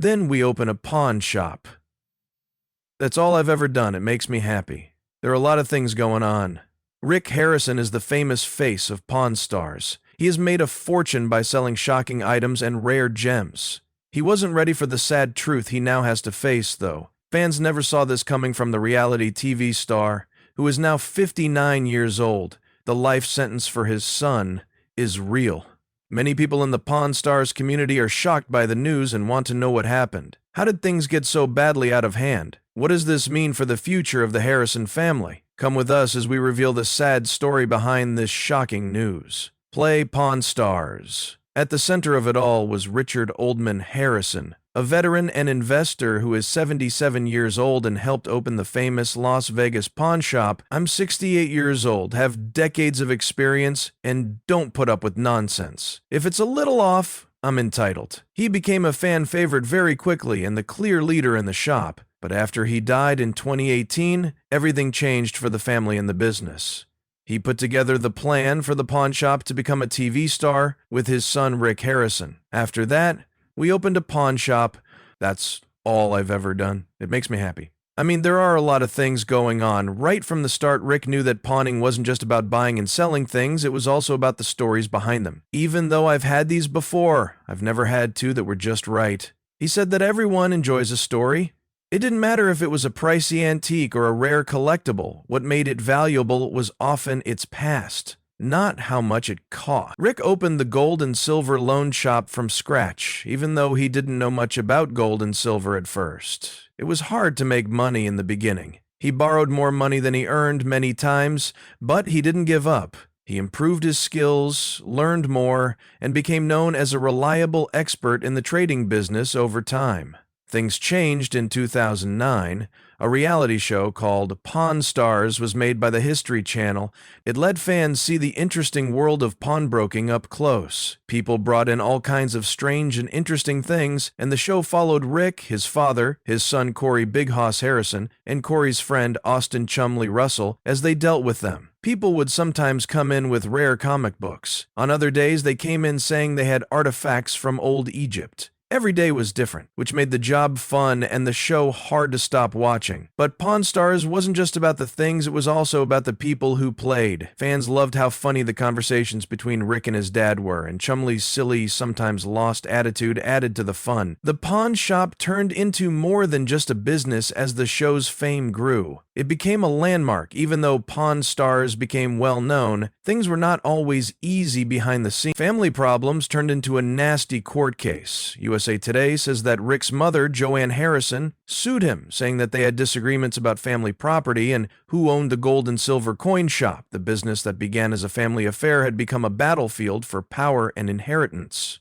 Then we open a pawn shop. That's all I've ever done. It makes me happy. There are a lot of things going on. Rick Harrison is the famous face of Pawn Stars. He has made a fortune by selling shocking items and rare gems. He wasn't ready for the sad truth he now has to face, though. Fans never saw this coming from the reality TV star, who is now 59 years old. The life sentence for his son is real. Many people in the Pawn Stars community are shocked by the news and want to know what happened. How did things get so badly out of hand? What does this mean for the future of the Harrison family? Come with us as we reveal the sad story behind this shocking news. Play Pawn Stars. At the center of it all was Richard Oldman Harrison, a veteran and investor who is 77 years old and helped open the famous Las Vegas pawn shop. I'm 68 years old, have decades of experience, and don't put up with nonsense. If it's a little off, I'm entitled. He became a fan favorite very quickly and the clear leader in the shop, but after he died in 2018, everything changed for the family and the business. He put together the plan for the pawn shop to become a TV star with his son Rick Harrison. After that, we opened a pawn shop. That's all I've ever done. It makes me happy. I mean, there are a lot of things going on. Right from the start, Rick knew that pawning wasn't just about buying and selling things, it was also about the stories behind them. Even though I've had these before, I've never had two that were just right. He said that everyone enjoys a story. It didn't matter if it was a pricey antique or a rare collectible. What made it valuable was often its past, not how much it cost. Rick opened the gold and silver loan shop from scratch, even though he didn't know much about gold and silver at first. It was hard to make money in the beginning. He borrowed more money than he earned many times, but he didn't give up. He improved his skills, learned more, and became known as a reliable expert in the trading business over time. Things changed in 2009. A reality show called Pawn Stars was made by the History Channel. It let fans see the interesting world of pawnbroking up close. People brought in all kinds of strange and interesting things, and the show followed Rick, his father, his son Corey Big Hoss Harrison, and Corey's friend Austin Chumley Russell as they dealt with them. People would sometimes come in with rare comic books. On other days, they came in saying they had artifacts from old Egypt. Every day was different, which made the job fun and the show hard to stop watching. But Pawn Stars wasn't just about the things, it was also about the people who played. Fans loved how funny the conversations between Rick and his dad were, and Chumley's silly, sometimes lost attitude added to the fun. The pawn shop turned into more than just a business as the show's fame grew. It became a landmark. Even though Pawn Stars became well known, things were not always easy behind the scenes. Family problems turned into a nasty court case. USA Today says that Rick's mother, Joanne Harrison, sued him, saying that they had disagreements about family property and who owned the gold and silver coin shop. The business that began as a family affair had become a battlefield for power and inheritance.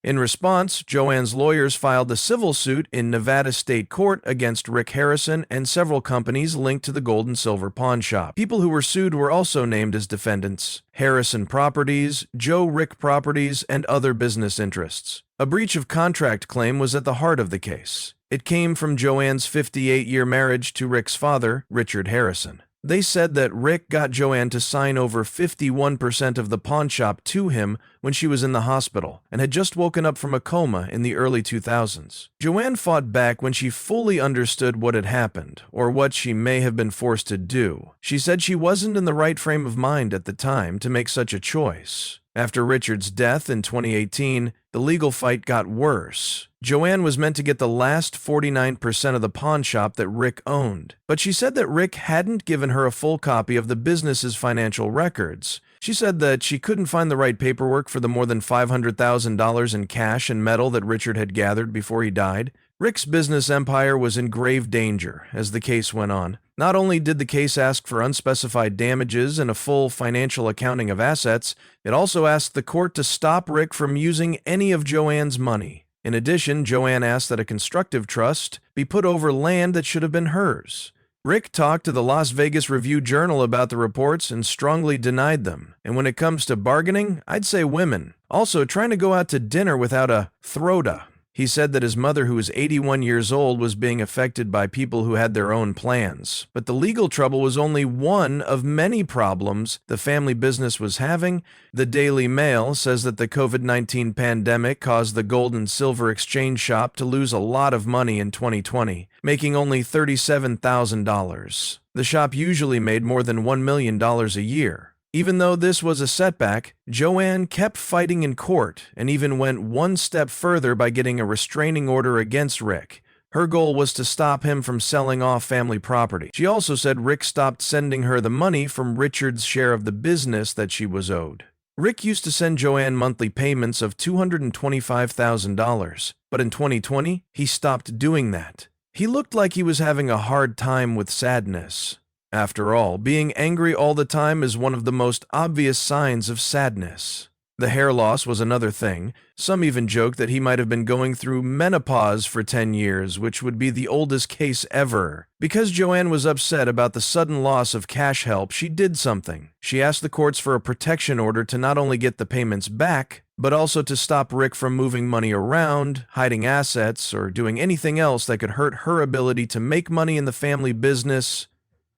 In response, Joanne's lawyers filed a civil suit in Nevada State Court against Rick Harrison and several companies linked to the gold and silver pawn shop. People who were sued were also named as defendants: Harrison Properties, Joe Rick Properties, and other business interests. A breach of contract claim was at the heart of the case. It came from Joanne's 58-year marriage to Rick's father, Richard Harrison. They said that Rick got Joanne to sign over 51% of the pawn shop to him when she was in the hospital and had just woken up from a coma in the early 2000s. Joanne fought back when she fully understood what had happened, or what she may have been forced to do. She said she wasn't in the right frame of mind at the time to make such a choice. After Richard's death in 2018, the legal fight got worse. Joanne was meant to get the last 49% of the pawn shop that Rick owned, but she said that Rick hadn't given her a full copy of the business's financial records. She said that she couldn't find the right paperwork for the more than $500,000 in cash and metal that Richard had gathered before he died. Rick's business empire was in grave danger as the case went on. Not only did the case ask for unspecified damages and a full financial accounting of assets, it also asked the court to stop Rick from using any of Joanne's money. In addition, Joanne asked that a constructive trust be put over land that should have been hers. Rick talked to the Las Vegas Review-Journal about the reports and strongly denied them. And when it comes to bargaining, I'd say women. Also, trying to go out to dinner without a throta. He said that his mother, who was 81 years old, was being affected by people who had their own plans. But the legal trouble was only one of many problems the family business was having. The Daily Mail says that the COVID-19 pandemic caused the gold and silver exchange shop to lose a lot of money in 2020, making only $37,000. The shop usually made more than $1 million a year. Even though this was a setback, Joanne kept fighting in court and even went one step further by getting a restraining order against Rick. Her goal was to stop him from selling off family property. She also said Rick stopped sending her the money from Richard's share of the business that she was owed. Rick used to send Joanne monthly payments of $225,000, but in 2020, he stopped doing that. He looked like he was having a hard time with sadness. After all, being angry all the time is one of the most obvious signs of sadness. The hair loss was another thing. Some even joked that he might have been going through menopause for 10 years, which would be the oldest case ever. Because Joanne was upset about the sudden loss of cash help, she did something. She asked the courts for a protection order to not only get the payments back, but also to stop Rick from moving money around, hiding assets, or doing anything else that could hurt her ability to make money in the family business.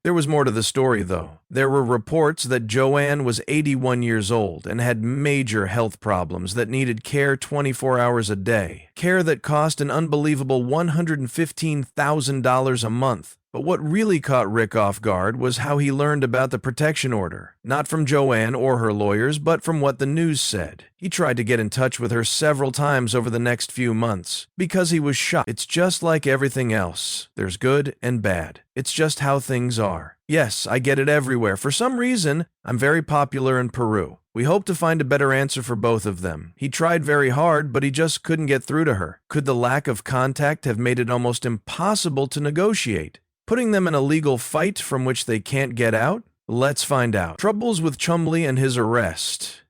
There was more to the story, though. There were reports that Joanne was 81 years old and had major health problems that needed care 24 hours a day, care that cost an unbelievable $115,000 a month. But what really caught Rick off guard was how he learned about the protection order, not from Joanne or her lawyers, but from what the news said. He tried to get in touch with her several times over the next few months, because he was shocked. It's just like everything else. There's good and bad. It's just how things are. Yes, I get it everywhere. For some reason, I'm very popular in Peru. We hope to find a better answer for both of them. He tried very hard, but he just couldn't get through to her. Could the lack of contact have made it almost impossible to negotiate, putting them in a legal fight from which they can't get out? Let's find out. Troubles with Chumbley and his arrest.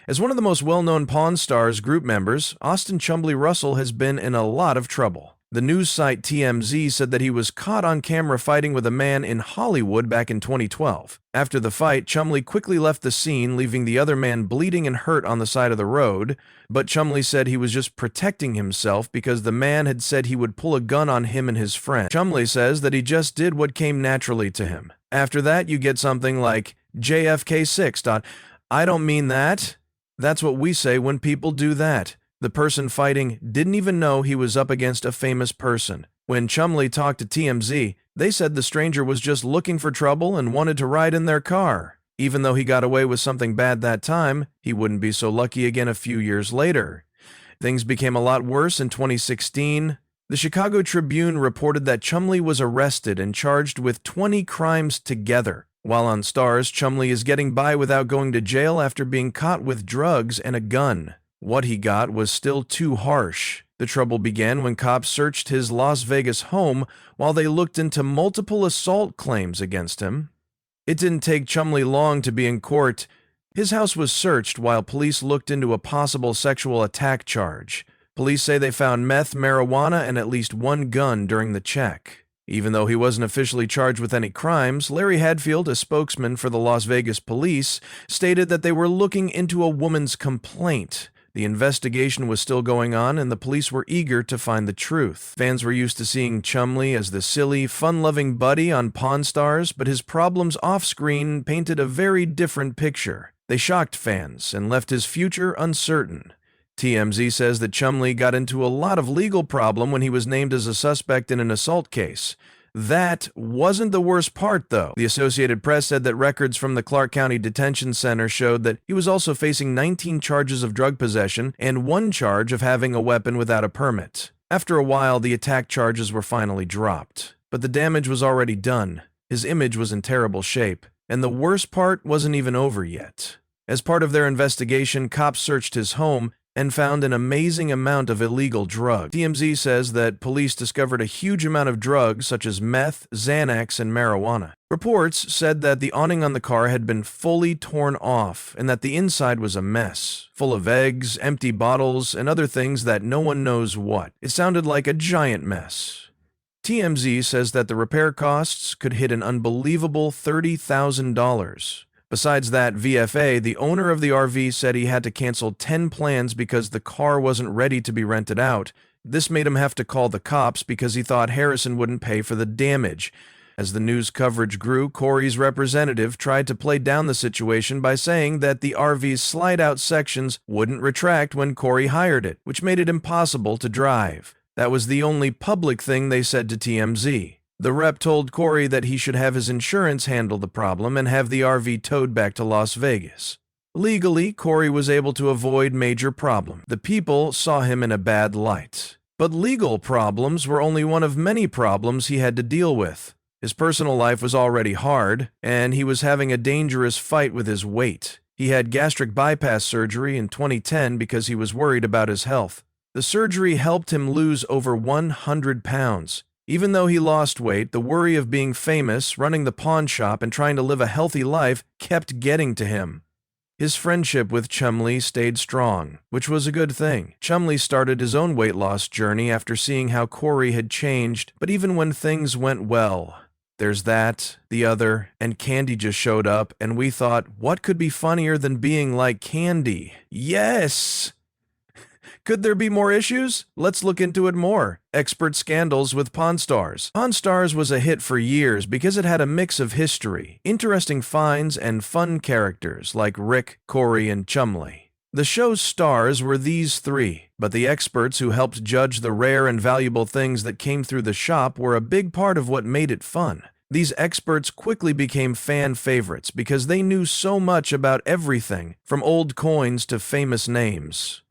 As one of the most well-known Pawn Stars group members, Austin Chumbley Russell has been in a lot of trouble. The news site TMZ said that he was caught on camera fighting with a man in Hollywood back in 2012. After the fight, Chumbley quickly left the scene, leaving the other man bleeding and hurt on the side of the road, but Chumbley said he was just protecting himself because the man had said he would pull a gun on him and his friend. Chumbley says that he just did what came naturally to him. After that, you get something like JFK6. I don't mean that. That's what we say when people do that. The person fighting didn't even know he was up against a famous person. When Chumbley talked to TMZ, they said the stranger was just looking for trouble and wanted to ride in their car. Even though he got away with something bad that time, he wouldn't be so lucky again a few years later. Things became a lot worse in 2016. The Chicago Tribune reported that Chumbley was arrested and charged with 20 crimes together. While on Stars, Chumbley is getting by without going to jail after being caught with drugs and a gun. What he got was still too harsh. The trouble began when cops searched his Las Vegas home while they looked into multiple assault claims against him. It didn't take Chumbley long to be in court. His house was searched while police looked into a possible sexual attack charge. Police say they found meth, marijuana, and at least one gun during the check. Even though he wasn't officially charged with any crimes, Larry Hadfield, a spokesman for the Las Vegas police, stated that they were looking into a woman's complaint. The investigation was still going on, and the police were eager to find the truth. Fans were used to seeing Chumbley as the silly, fun-loving buddy on Pawn Stars, but his problems off-screen painted a very different picture. They shocked fans and left his future uncertain. TMZ says that Chumbley got into a lot of legal problem when he was named as a suspect in an assault case. That wasn't the worst part, though. The Associated Press said that records from the Clark County Detention Center showed that he was also facing 19 charges of drug possession and one charge of having a weapon without a permit. After a while, the attack charges were finally dropped. But the damage was already done. His image was in terrible shape, and the worst part wasn't even over yet. As part of their investigation, cops searched his home and found an amazing amount of illegal drugs. TMZ says that police discovered a huge amount of drugs such as meth, Xanax, and marijuana. Reports said that the awning on the car had been fully torn off and that the inside was a mess, full of eggs, empty bottles, and other things that no one knows what. It sounded like a giant mess. TMZ says that the repair costs could hit an unbelievable $30,000. Besides that, VFA, the owner of the RV, said he had to cancel 10 plans because the car wasn't ready to be rented out. This made him have to call the cops because he thought Harrison wouldn't pay for the damage. As the news coverage grew, Corey's representative tried to play down the situation by saying that the RV's slide-out sections wouldn't retract when Corey hired it, which made it impossible to drive. That was the only public thing they said to TMZ. The rep told Corey that he should have his insurance handle the problem and have the RV towed back to Las Vegas. Legally, Corey was able to avoid major problems. The people saw him in a bad light. But legal problems were only one of many problems he had to deal with. His personal life was already hard, and he was having a dangerous fight with his weight. He had gastric bypass surgery in 2010 because he was worried about his health. The surgery helped him lose over 100 pounds. Even though he lost weight, the worry of being famous, running the pawn shop, and trying to live a healthy life kept getting to him. His friendship with Chumlee stayed strong, which was a good thing. Chumlee started his own weight loss journey after seeing how Corey had changed, but even when things went well, there's that, the other, and Candy just showed up, and we thought, what could be funnier than being like Candy? Yes! Could there be more issues? Let's look into it more. Expert scandals with Pawn Stars. Pawn Stars was a hit for years because it had a mix of history, interesting finds, and fun characters like Rick, Corey, and Chumlee. The show's stars were these three, but the experts who helped judge the rare and valuable things that came through the shop were a big part of what made it fun. These experts quickly became fan favorites because they knew so much about everything, from old coins to famous names.